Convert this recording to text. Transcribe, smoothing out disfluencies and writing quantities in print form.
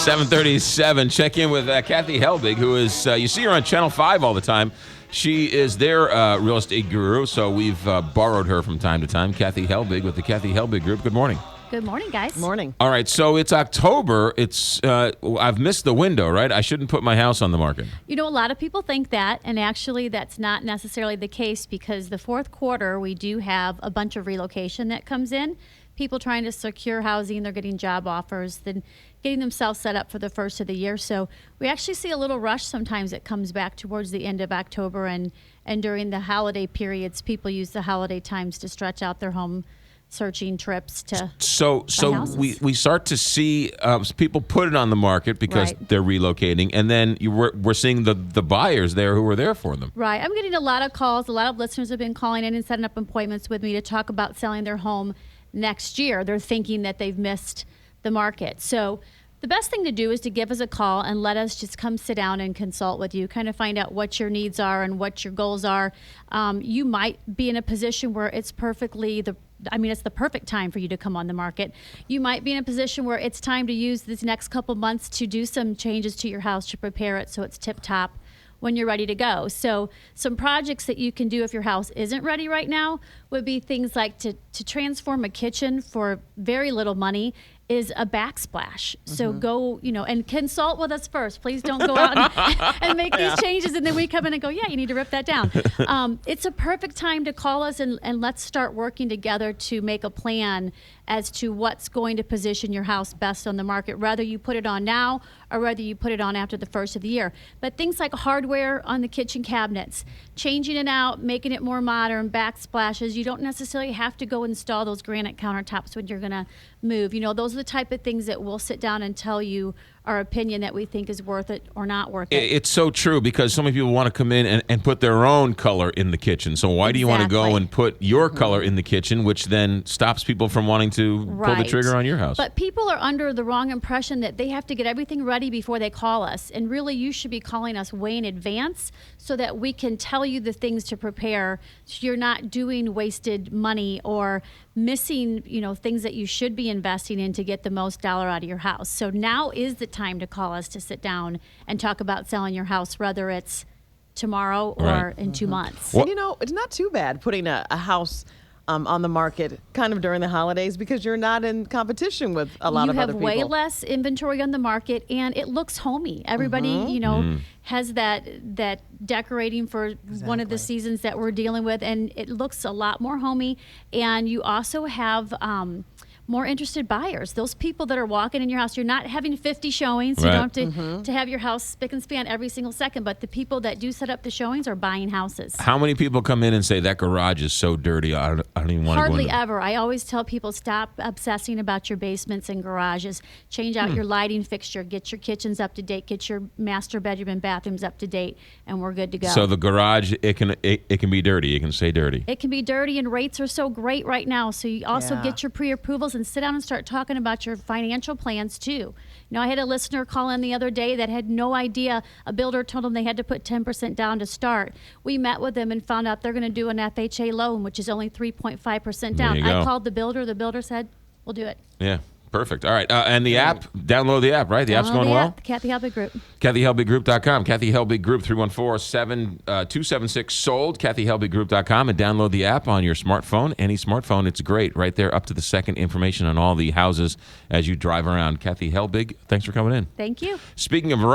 7:37. Check in with Kathy Helbig, who is, you see her on Channel 5 all the time. She is their real estate guru, so we've borrowed her from time to time. Kathy Helbig with the Kathy Helbig Group. Good morning. Good morning, guys. Morning. All right, so it's October. I've missed the window, right? I shouldn't put my house on the market. You know, a lot of people think that, and actually that's not necessarily the case because the fourth quarter, we do have a bunch of relocation that comes in. People trying to secure housing, they're getting job offers, then getting themselves set up for the first of the year. So we actually see a little rush sometimes that comes back towards the end of October, and during the holiday periods, people use the holiday times to stretch out their home searching trips to so we start to see people put it on the market because they're relocating, and then we're seeing the buyers there who are there for them. Right. I'm getting a lot of calls. A lot of listeners have been calling in and setting up appointments with me to talk about selling their home next year. They're thinking that they've missed the market. So the best thing to do is to give us a call and let us just come sit down and consult with you, kind of find out what your needs are and what your goals are. You might be in a position where it's it's the perfect time for you to come on the market. You might be in a position where it's time to use these next couple months to do some changes to your house to prepare it so it's tip-top when you're ready to go. So some projects that you can do if your house isn't ready right now would be things like to transform a kitchen for very little money is a backsplash. So go, and consult with us first. Please don't go out and make these changes and then we come in and go, yeah, you need to rip that down. It's a perfect time to call us and let's start working together to make a plan as to what's going to position your house best on the market, whether you put it on now or whether you put it on after the first of the year. But things like hardware on the kitchen cabinets, changing it out, making it more modern, backsplashes. You don't necessarily have to go install those granite countertops when you're going to move. Those are the type of things that we'll sit down and tell you our opinion that we think is worth it or not worth it. It's so true because so many people want to come in and put their own color in the kitchen. So why do you want to go and put your color in the kitchen, which then stops people from wanting to pull the trigger on your house? But people are under the wrong impression that they have to get everything ready before they call us. And really, you should be calling us way in advance so that we can tell you the things to prepare so you're not doing wasted money or missing, things that you should be investing in to get the most dollar out of your house. So now is the time to call us to sit down and talk about selling your house, whether it's tomorrow or in 2 months. Well, it's not too bad putting a house on the market kind of during the holidays because you're not in competition with a lot of other people. You have way less inventory on the market and it looks homey. Everybody, has that decorating for one of the seasons that we're dealing with, and it looks a lot more homey. And you also have more interested buyers. Those people that are walking in your house, you're not having 50 showings. You don't have to have your house spick and span every single second, but the people that do set up the showings are buying houses. How many people come in and say, that garage is so dirty, I don't even want to go in Hardly there? ever. I always tell people, stop obsessing about your basements and garages. Change out your lighting fixture. Get your kitchens up to date. Get your master bedroom and bathrooms up to date, and we're good to go. So the garage, it can be dirty. It can stay dirty. It can be dirty, and rates are so great right now. So you also get your pre-approvals and sit down and start talking about your financial plans too. I had a listener call in the other day that had no idea. A builder told them they had to put 10% down to start. We met with them and found out they're going to do an FHA loan, which is only 3.5% down. I called the builder. The builder said, we'll do it. Yeah. Perfect. All right. And the app, download the app, right? The app's going well? Kathy Helbig Group. KathyHelbigGroup.com. Kathy Helbig Group, 314-276-SOLD. KathyHelbigGroup.com, and download the app on your smartphone. Any smartphone, it's great. Right there, up to the second information on all the houses as you drive around. Kathy Helbig, thanks for coming in. Thank you. Speaking of